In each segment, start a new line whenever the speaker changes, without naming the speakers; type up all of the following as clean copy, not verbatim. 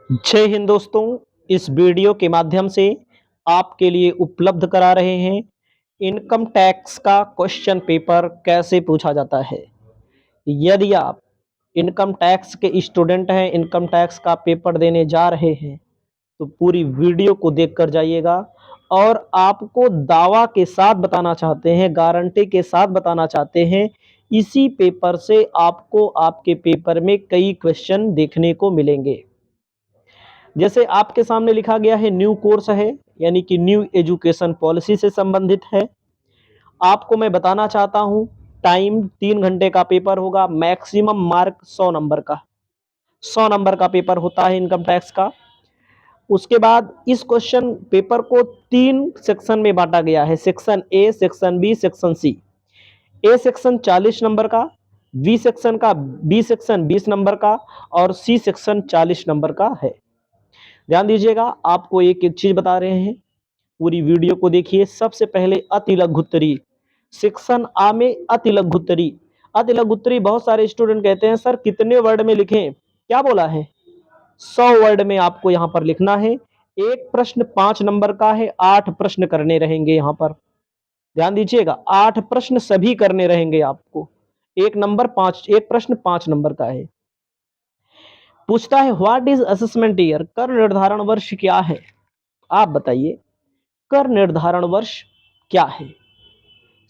जय हिंद दोस्तों। इस वीडियो के माध्यम से आपके लिए उपलब्ध करा रहे हैं इनकम टैक्स का क्वेश्चन पेपर कैसे पूछा जाता है। यदि आप इनकम टैक्स के स्टूडेंट हैं, इनकम टैक्स का पेपर देने जा रहे हैं, तो पूरी वीडियो को देखकर जाइएगा। और आपको दावा के साथ बताना चाहते हैं, गारंटी के साथ बताना चाहते हैं, इसी पेपर से आपको आपके पेपर में कई क्वेश्चन देखने को मिलेंगे। जैसे आपके सामने लिखा गया है न्यू कोर्स है, यानी कि न्यू एजुकेशन पॉलिसी से संबंधित है। आपको मैं बताना चाहता हूं, टाइम 3 घंटे का पेपर होगा, मैक्सिमम मार्क 100 नंबर का, 100 नंबर का पेपर होता है इनकम टैक्स का। उसके बाद इस क्वेश्चन पेपर को 3 सेक्शन में बांटा गया है, section A, section B, section C. A section 40 number का, बी सेक्शन 20 नंबर का, और सी सेक्शन 40 नंबर का है। ध्यान दीजिएगा, आपको एक एक चीज बता रहे हैं, पूरी वीडियो को देखिए। सबसे पहले अति लघुत्तरी, सेक्शन आ में अति लघुत्तरी। अति लघुत्तरी बहुत सारे स्टूडेंट कहते हैं सर कितने वर्ड में लिखें, क्या बोला है, 100 वर्ड में आपको यहाँ पर लिखना है। एक प्रश्न 5 नंबर का है, 8 प्रश्न करने रहेंगे यहाँ पर। ध्यान दीजिएगा, 8 प्रश्न सभी करने रहेंगे आपको। एक प्रश्न 5 नंबर का है। पूछता है व्हाट इज असेसमेंट ईयर, कर निर्धारण वर्ष क्या है। आप बताइए, कर निर्धारण वर्ष क्या है।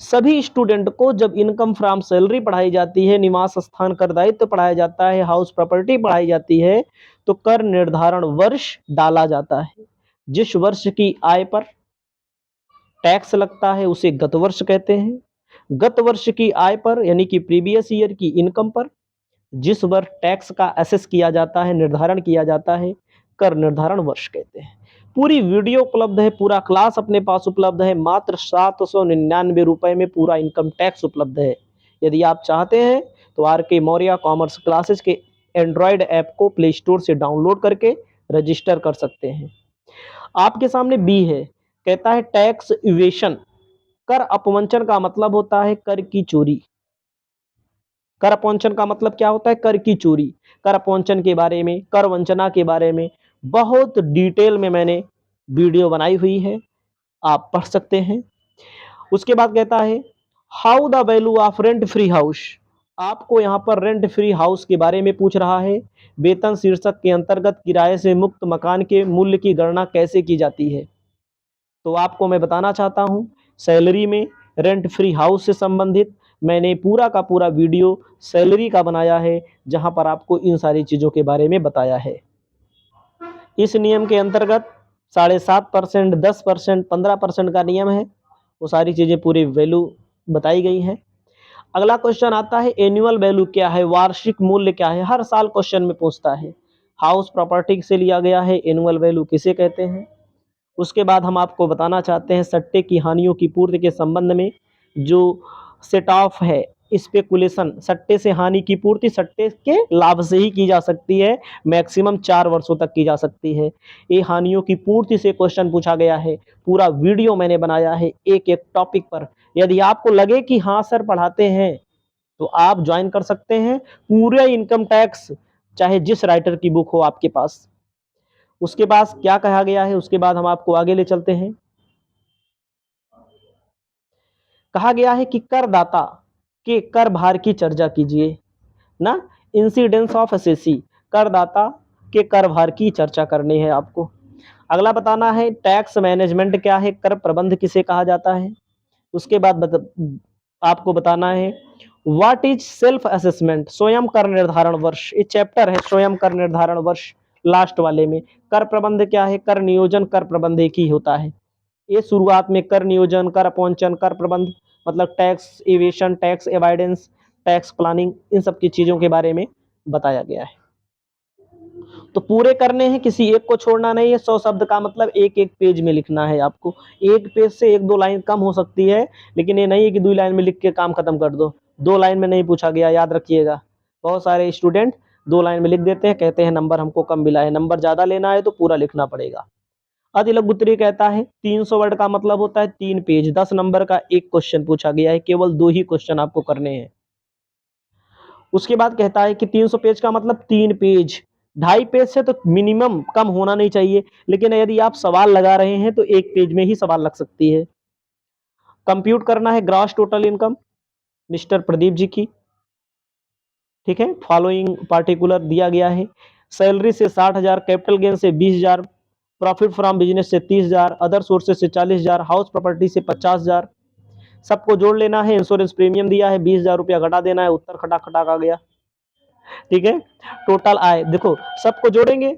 सभी स्टूडेंट को जब इनकम फ्रॉम सैलरी पढ़ाई जाती है, निवास स्थान कर दायित्व पढ़ाया जाता है, हाउस प्रॉपर्टी पढ़ाई जाती है, तो कर निर्धारण वर्ष डाला जाता है। जिस वर्ष की आय पर टैक्स लगता है उसे गत वर्ष कहते हैं। गत वर्ष की आय पर यानी कि प्रीवियस ईयर की इनकम पर जिस वर्ष टैक्स का असेस किया जाता है, निर्धारण किया जाता है, कर निर्धारण वर्ष कहते हैं। पूरी वीडियो उपलब्ध है, पूरा क्लास अपने पास उपलब्ध है, मात्र 799 रुपए में पूरा इनकम टैक्स उपलब्ध है। यदि आप चाहते हैं तो आर के मौर्य कॉमर्स क्लासेस के एंड्रॉयड ऐप को प्ले स्टोर से डाउनलोड करके रजिस्टर कर सकते हैं। आपके सामने बी है, कहता है टैक्स इवेशन। कर अपवंचन का मतलब होता है कर की चोरी। कर अपवंचन का मतलब क्या होता है, कर की चोरी। कर अपवंचन के बारे में, कर वंचना के बारे में बहुत डिटेल में मैंने वीडियो बनाई हुई है, आप पढ़ सकते हैं। उसके बाद कहता है how the value of rent free house. आपको यहाँ पर रेंट फ्री हाउस के बारे में पूछ रहा है। वेतन शीर्षक के अंतर्गत किराए से मुक्त मकान के मूल्य की गणना कैसे की जाती है। तो आपको मैं बताना चाहता हूँ, सैलरी में रेंट फ्री हाउस से संबंधित मैंने पूरा का पूरा वीडियो सैलरी का बनाया है, जहां पर आपको इन सारी चीज़ों के बारे में बताया है। इस नियम के अंतर्गत 7.5%, 10%, 15% का नियम है, वो सारी चीज़ें पूरी वैल्यू बताई गई हैं। अगला क्वेश्चन आता है एनुअल वैल्यू क्या है, वार्षिक मूल्य क्या है। हर साल क्वेश्चन में पूछता है। हाउस प्रॉपर्टी से लिया गया है, एनुअल वैल्यू किसे कहते हैं। उसके बाद हम आपको बताना चाहते हैं सट्टे की हानियों की पूर्ति के संबंध में जो सेट ऑफ है, स्पेकुलेशन, सट्टे से हानि की पूर्ति सट्टे के लाभ से ही की जा सकती है, मैक्सिमम 4 वर्षों तक की जा सकती है। ये हानियों की पूर्ति से क्वेश्चन पूछा गया है। पूरा वीडियो मैंने बनाया है एक एक टॉपिक पर। यदि आपको लगे कि हाँ सर पढ़ाते हैं, तो आप ज्वाइन कर सकते हैं। पूरे इनकम टैक्स, चाहे जिस राइटर की बुक हो आपके पास। उसके पास क्या कहा गया है, उसके बाद हम आपको आगे ले चलते हैं। कहा गया है कि करदाता के कर भार की चर्चा कीजिए ना, इंसिडेंस ऑफ एसएससी। करदाता के कर भार की चर्चा करनी है आपको। अगला बताना है टैक्स मैनेजमेंट क्या है, कर प्रबंध किसे कहा जाता है। उसके बाद आपको बताना है व्हाट इज सेल्फ असेसमेंट, स्वयं कर निर्धारण वर्ष। ये चैप्टर है स्वयं कर निर्धारण वर्ष, लास्ट वाले में। कर प्रबंध क्या है, कर नियोजन कर प्रबंध एक ही होता है। ये शुरुआत में कर नियोजन, कर अपवंचन, कर प्रबंध मतलब tax evasion, tax avoidance, tax planning, इन सब की चीज़ों के बारे में बताया गया है। तो पूरे करने हैं, किसी एक को छोड़ना नहीं है। 100 शब्द का मतलब एक एक पेज में लिखना है आपको। एक पेज से एक दो लाइन कम हो सकती है, लेकिन ये नहीं है कि 2 लाइन में लिख के काम खत्म कर दो। 2 लाइन में नहीं पूछा गया, याद रखिएगा। बहुत सारे स्टूडेंट 2 लाइन में लिख देते हैं, कहते हैं नंबर हमको कम मिला है। नंबर ज़्यादा लेना है तो पूरा लिखना पड़ेगा। अति लघु उत्तरीय कहता है 300 वर्ड का मतलब होता है 3 पेज, 10 नंबर का एक क्वेश्चन पूछा गया है, केवल 2 ही क्वेश्चन आपको करने हैं। उसके बाद कहता है कि 300 पेज का मतलब 3 पेज, 2.5 पेज से तो मिनिमम कम होना नहीं चाहिए, लेकिन यदि आप सवाल लगा रहे हैं तो 1 पेज में ही सवाल लग सकती है। कंप्यूट करना है gross total income mister Pradeep ji की, ठीक है। फॉलोइंग पार्टिकुलर दिया गया है। सैलरी से 60,000, कैपिटल गेन से 20,000, प्रॉफिट फ्रॉम बिजनेस से 30,000, अदर सोर्सेज से 40,000, हाउस प्रॉपर्टी से 50,000। सबको जोड़ लेना है। इंश्योरेंस प्रीमियम दिया है 20,000 रुपया घटा देना है। उत्तर खटाक खटाक आ गया, ठीक है। टोटल आय देखो, सबको जोड़ेंगे।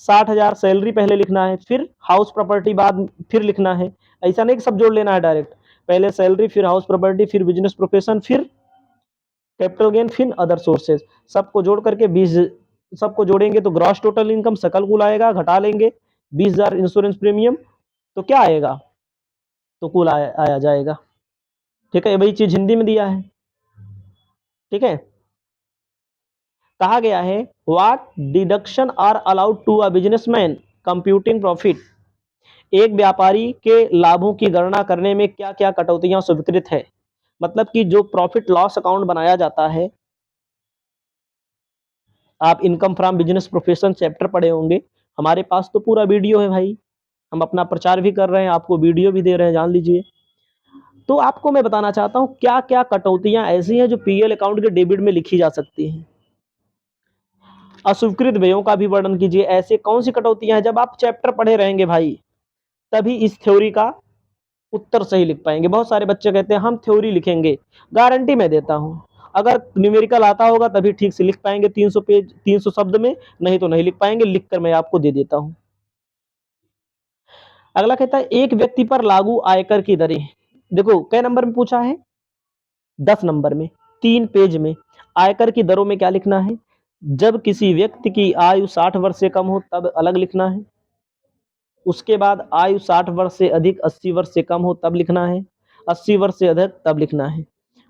60,000 सैलरी पहले लिखना है, फिर हाउस प्रॉपर्टी बाद फिर लिखना है। ऐसा नहीं कि सब जोड़ लेना है डायरेक्ट, पहले सैलरी, फिर हाउस प्रॉपर्टी, फिर बिजनेस प्रोफेशन, फिर कैपिटल गेन, फिर अदर सोर्सेज। सबको जोड़ करके 20, सबको जोड़ेंगे तो ग्रॉस टोटल इनकम सकल कुल आएगा, घटा लेंगे 20,000 इंश्योरेंस प्रीमियम, तो क्या आएगा, तो कुल आया जाएगा, ठीक है। वही चीज हिंदी में दिया है, ठीक है। कहा गया है what deduction are allowed to a businessman computing profit. एक व्यापारी के लाभों की गणना करने में क्या क्या कटौतियां स्वीकृत है। मतलब कि जो प्रॉफिट लॉस अकाउंट बनाया जाता है, आप income from business profession chapter पढ़े होंगे, हमारे पास तो पूरा वीडियो है भाई, हम अपना प्रचार भी कर रहे हैं, आपको वीडियो भी दे रहे हैं, जान लीजिए। तो आपको मैं बताना चाहता हूं क्या क्या कटौतियां ऐसी हैं जो पीएल अकाउंट के डेबिट में लिखी जा सकती हैं। अस्वीकृत व्ययों का भी वर्णन कीजिए। ऐसे कौन सी कटौतियां हैं, जब आप चैप्टर पढ़े रहेंगे भाई तभी इस थ्योरी का उत्तर सही लिख पाएंगे। बहुत सारे बच्चे कहते हैं हम थ्योरी लिखेंगे, गारंटी मैं देता हूं अगर न्यूमेरिकल आता होगा तभी ठीक से लिख पाएंगे 300 पेज 300 शब्द में, नहीं तो नहीं लिख पाएंगे। लिखकर मैं आपको दे देता हूं। अगला कहता है एक व्यक्ति पर लागू आयकर की दरें। देखो कै नंबर में पूछा है, 10 नंबर में, 3 पेज में। आयकर की दरों में क्या लिखना है, जब किसी व्यक्ति की आयु 60 वर्ष से कम हो तब अलग लिखना है, उसके बाद आयु 60 वर्ष से अधिक 80 वर्ष से कम हो तब लिखना है, 80 वर्ष से अधिक तब लिखना है।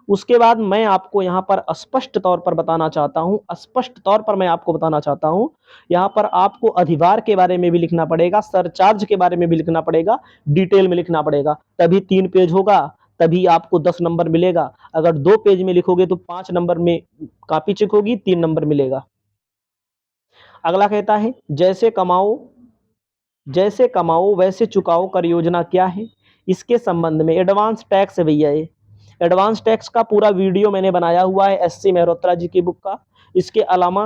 उसके बाद मैं आपको यहाँ पर स्पष्ट तौर पर बताना चाहता हूँ, स्पष्ट तौर पर मैं आपको बताना चाहता हूँ, यहाँ पर आपको अधिभार के बारे में भी लिखना पड़ेगा, सरचार्ज के बारे में भी लिखना पड़ेगा, डिटेल में लिखना पड़ेगा, तभी 3 पेज होगा, तभी आपको 10 नंबर मिलेगा। अगर 2 पेज में लिखोगे तो 5 नंबर में कॉपी चेक होगी, 3 नंबर मिलेगा। अगला कहता है जैसे कमाओ वैसे चुकाओ कर योजना क्या है। इसके संबंध में एडवांस टैक्स है भैया, ये एडवांस टैक्स का पूरा वीडियो मैंने बनाया हुआ है एससी मेहरोत्रा जी की बुक का, इसके अलावा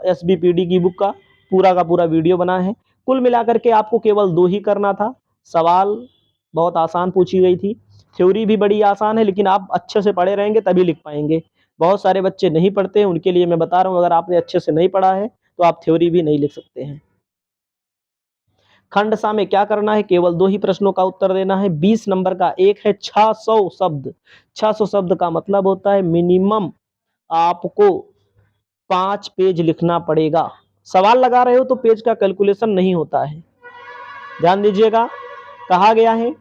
एसबीपीडी की बुक का पूरा वीडियो बना है। कुल मिलाकर के आपको केवल 2 ही करना था। सवाल बहुत आसान पूछी गई थी, थ्योरी भी बड़ी आसान है, लेकिन आप अच्छे से पढ़े रहेंगे तभी लिख पाएंगे। बहुत सारे बच्चे नहीं पढ़ते हैं, उनके लिए मैं बता रहा हूँ, अगर आपने अच्छे से नहीं पढ़ा है तो आप थ्योरी भी नहीं लिख सकते हैं। खंड सा में क्या करना है, केवल 2 ही प्रश्नों का उत्तर देना है। 20 नंबर का एक है 600 शब्द। 600 शब्द का मतलब होता है मिनिमम आपको 5 पेज लिखना पड़ेगा। सवाल लगा रहे हो तो पेज का कैलकुलेशन नहीं होता है, ध्यान दीजिएगा। कहा गया है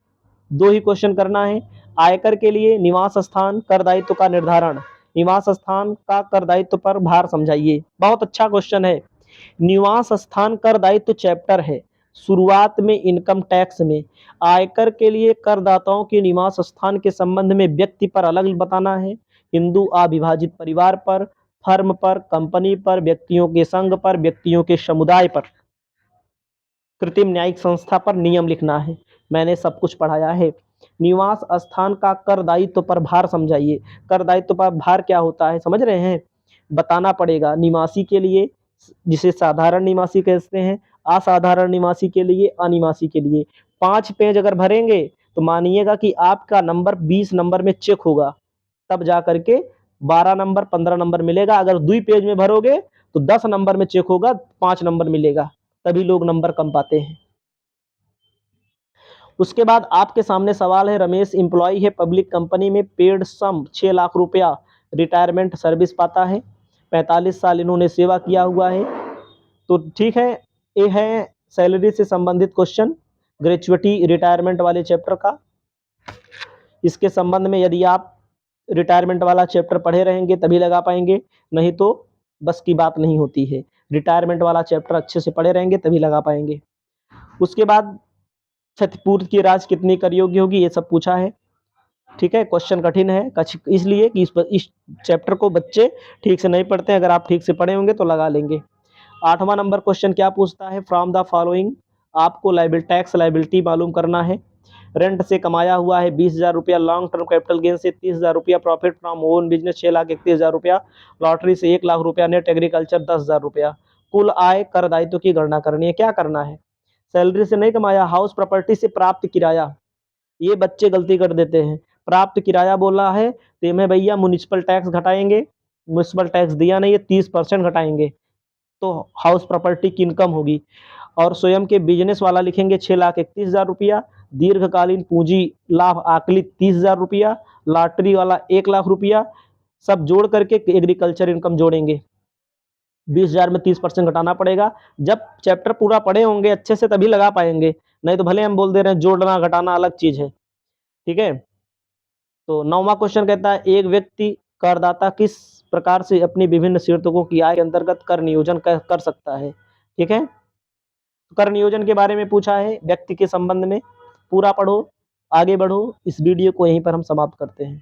2 ही क्वेश्चन करना है। आयकर के लिए निवास स्थान कर दायित्व का निर्धारण, निवास स्थान का कर दायित्व पर भार समझाइए। बहुत अच्छा क्वेश्चन है। निवास स्थान कर दायित्व चैप्टर है, शुरुआत में इनकम टैक्स में आयकर के लिए करदाताओं के निवास स्थान के संबंध में व्यक्ति पर अलग बताना है, हिंदू अविभाजित परिवार पर, फर्म पर, कंपनी पर, व्यक्तियों के संघ पर, व्यक्तियों के समुदाय पर, कृत्रिम न्यायिक संस्था पर नियम लिखना है। मैंने सब कुछ पढ़ाया है। निवास स्थान का कर दायित्व पर भार समझाइए। कर दायित्व पर भार क्या होता है समझ रहे हैं, बताना पड़ेगा। निवासी के लिए जिसे साधारण निवासी कहते हैं, असाधारण निवासी के लिए, अनिवासी के लिए। 5 पेज अगर भरेंगे तो मानिएगा कि आपका नंबर 20 नंबर में चेक होगा, तब जा करके 12 नंबर 15 नंबर मिलेगा। अगर 2 पेज में भरोगे तो 10 नंबर में चेक होगा, 5 नंबर मिलेगा, तभी लोग नंबर कम पाते हैं। उसके बाद आपके सामने सवाल है, रमेश एम्प्लॉय है पब्लिक कंपनी में, पेड सम 6 लाख रुपया रिटायरमेंट सर्विस पाता है, 45 साल इन्होंने सेवा किया हुआ है। तो ठीक है, ये है सैलरी से संबंधित क्वेश्चन, ग्रेचुइटी रिटायरमेंट वाले चैप्टर का। इसके संबंध में यदि आप रिटायरमेंट वाला चैप्टर पढ़े रहेंगे तभी लगा पाएंगे, नहीं तो बस की बात नहीं होती है। रिटायरमेंट वाला चैप्टर अच्छे से पढ़े रहेंगे तभी लगा पाएंगे। उसके बाद क्षतिपूर्ति की राशि कितनी कर योग्य होगी, ये सब पूछा है। ठीक है, क्वेश्चन कठिन है इसलिए कि इस चैप्टर को बच्चे ठीक से नहीं पढ़ते हैं, अगर आप ठीक से पढ़े होंगे तो लगा लेंगे। 8वां नंबर क्वेश्चन क्या पूछता है, फ्रॉम द फॉलोइंग आपको टैक्स लाइबिलिटी मालूम करना है। रेंट से कमाया हुआ है 20,000 रुपया, लॉन्ग टर्म कैपिटल गेन से 30,000 रुपया, प्रॉफिट फ्रॉम ओन बिजनेस 6,31,000 रुपया, लॉटरी से 1 लाख रुपया, नेट एग्रीकल्चर 10,000 रुपया। कुल आय कर दायित्व की गणना करनी है। क्या करना है, सैलरी से नहीं कमाया, हाउस प्रॉपर्टी से प्राप्त किराया, ये बच्चे गलती कर देते हैं। प्राप्त किराया बोला है तो में भैया म्युनिसिपल टैक्स घटाएंगे, म्युनिसिपल टैक्स दिया नहीं है 30% घटाएंगे तो हाउस प्रॉपर्टी की इनकम होगी। और स्वयं के बिजनेस वाला लिखेंगे 6,31,000 रुपया, दीर्घकालीन पूंजी लाभ आकलित 30,000 रुपया, लॉटरी वाला 1 लाख रुपया, सब जोड़ करके एग्रीकल्चर इनकम जोड़ेंगे। 20,000 में 30% घटाना पड़ेगा। जब चैप्टर पूरा पढ़े होंगे अच्छे से तभी लगा पाएंगे, नहीं तो भले हम बोल दे रहे हैं जोड़ना घटाना अलग चीज है। ठीक है, तो 9वां क्वेश्चन कहता है एक व्यक्ति करदाता किस प्रकार से अपनी विभिन्न शीर्षकों की आय के अंतर्गत कर नियोजन कर सकता है। ठीक है, कर नियोजन के बारे में पूछा है व्यक्ति के संबंध में। पूरा पढ़ो, आगे बढ़ो। इस वीडियो को यहीं पर हम समाप्त करते हैं।